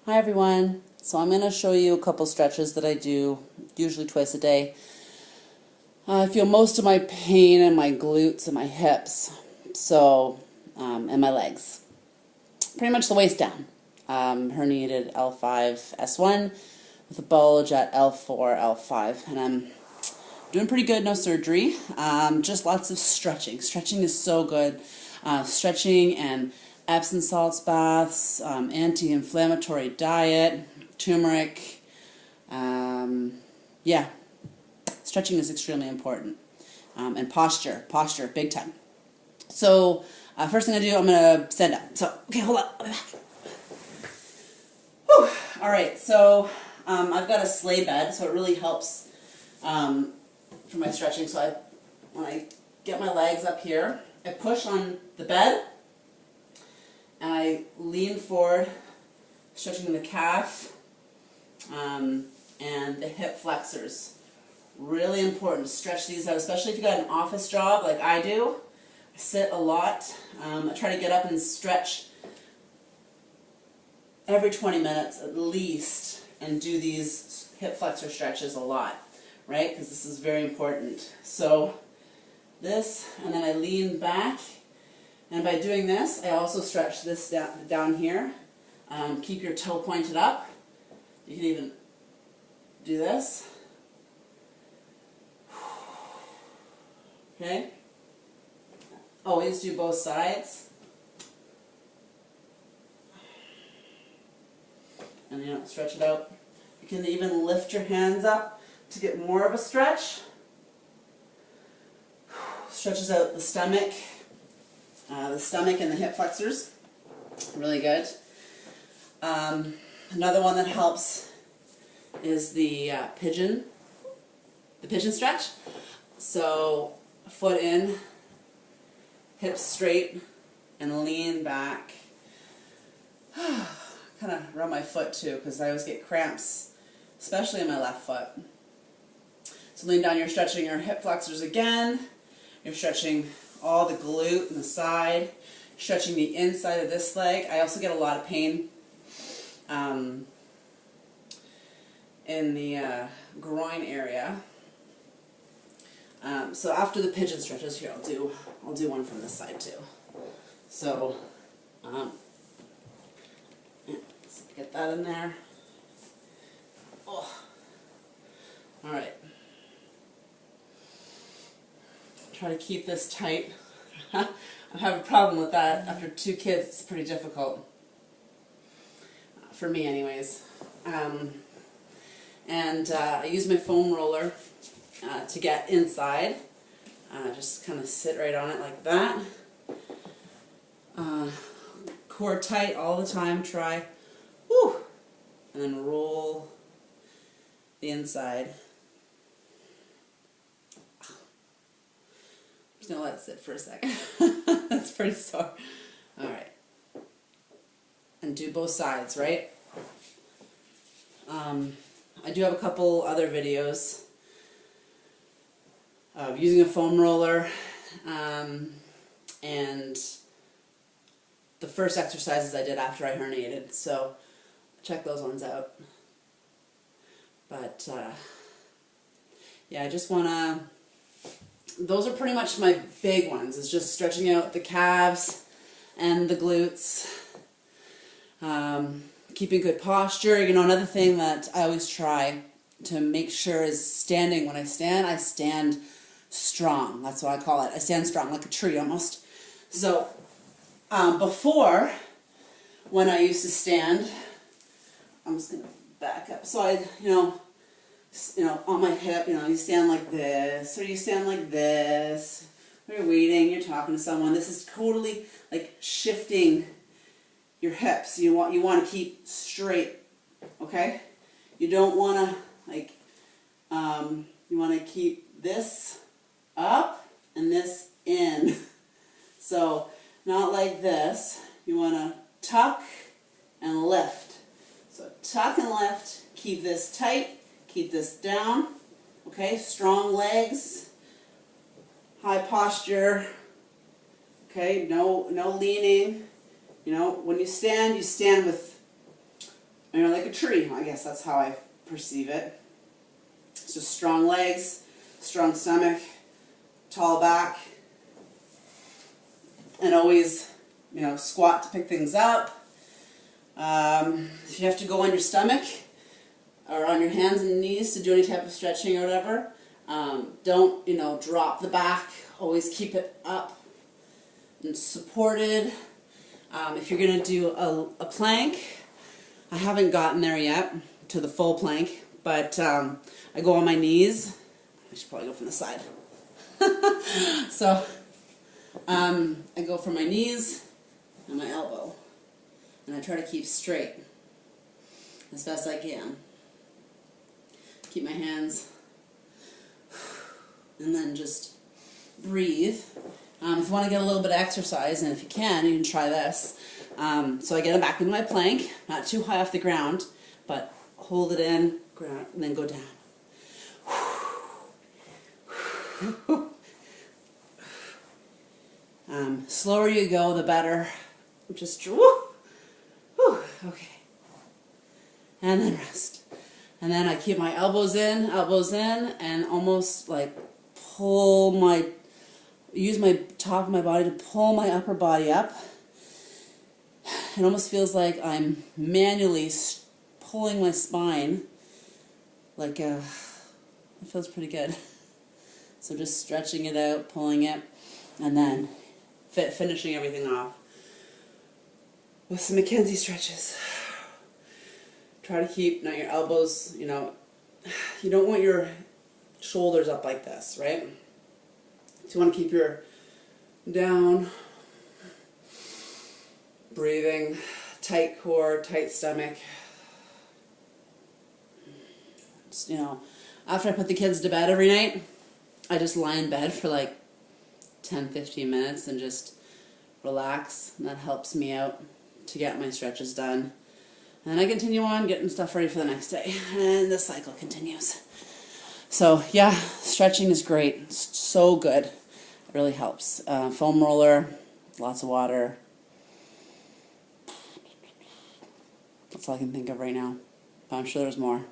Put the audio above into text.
Hi everyone. So I'm going to show you a couple stretches that I do, usually twice a day. I feel most of my pain in my glutes and my hips, and my legs. Pretty much the waist down. Herniated L5S1 with a bulge at L4, L5, and I'm doing pretty good, no surgery. Just lots of stretching. Stretching is so good. Stretching and Epsom salts baths, anti-inflammatory diet, turmeric. Yeah, stretching is extremely important. And posture, big time. So first thing I do, I'm going to stand up. So, okay, hold on. I'll be back. Whew. All right, so I've got a sleigh bed, so it really helps for my stretching. So when I get my legs up here, I push on the bed, and I lean forward, stretching the calf and the hip flexors. Really important to stretch these out, especially if you got an office job like I do. I sit a lot. I try to get up and stretch every 20 minutes at least and do these hip flexor stretches a lot, right? Because this is very important. So this, and then I lean back, and by doing this, I also stretch this down here. Keep your toe pointed up. You can even do this. Okay? Always do both sides. And stretch it out. You can even lift your hands up to get more of a stretch. Stretches out the stomach and the hip flexors. Really good. Another one that helps is the pigeon stretch. So foot in, hips straight, and lean back. Kind of rub my foot too, because I always get cramps, especially in my left foot. So lean down, you're stretching your hip flexors again. You're stretching all the glute and the side, stretching the inside of this leg. I also get a lot of pain in the groin area. So after the pigeon stretches, here I'll do one from this side too. So let's get that in there. Oh. All right. Try to keep this tight. I have a problem with that. After 2 kids, it's pretty difficult. For me anyways. I use my foam roller to get inside. Just kind of sit right on it like that. Core tight all the time. Try. Woo! And then roll the inside. I'm just going to let it sit for a second. That's pretty sore. Alright. And do both sides, right? I do have a couple other videos of using a foam roller and the first exercises I did after I herniated, so check those ones out. But yeah, I just want to, those are pretty much my big ones, is just stretching out the calves and the glutes, keeping good posture. Another thing that I always try to make sure is standing. When I stand strong. That's what I call it. I stand strong, like a tree almost. So before, when I used to stand, I'm just going to back up. So I, on my hip, you stand like this, or you stand like this. When you're waiting, you're talking to someone. This is totally like shifting your hips. You want to keep straight, okay? You don't want to you want to keep this up and this in. So not like this. You want to tuck and lift. So tuck and lift. Keep this tight. Keep this down. Okay, strong legs. High posture. Okay, no leaning. When you stand with like a tree. I guess that's how I perceive it. So strong legs, strong stomach, tall back, and always, squat to pick things up. If you have to go on your stomach or on your hands and knees to do any type of stretching or whatever, don't, drop the back. Always keep it up and supported. If you're going to do a plank, I haven't gotten there yet to the full plank, but I go on my knees. I should probably go from the side. So I go from my knees and my elbow, and I try to keep straight as best I can. Keep my hands, and then just breathe. If you want to get a little bit of exercise, and if you can try this. So I get back into my plank, not too high off the ground, but hold it in, ground, and then go down. Slower you go, the better. Just, okay. And then rest. And then I keep my elbows in, and almost like use my top of my body to pull my upper body up. It almost feels like I'm manually pulling my spine. It feels pretty good. So just stretching it out, pulling it, and then finishing everything off with some McKenzie stretches. Try to keep, not your elbows, you don't want your shoulders up like this, right? So you want to keep your down, breathing, tight core, tight stomach. Just, after I put the kids to bed every night, I just lie in bed for like 10-15 minutes and just relax, and that helps me out to get my stretches done. And I continue on getting stuff ready for the next day, and the cycle continues. So yeah, stretching is great. It's so good. It really helps. Foam roller, lots of water. That's all I can think of right now. But I'm sure there's more.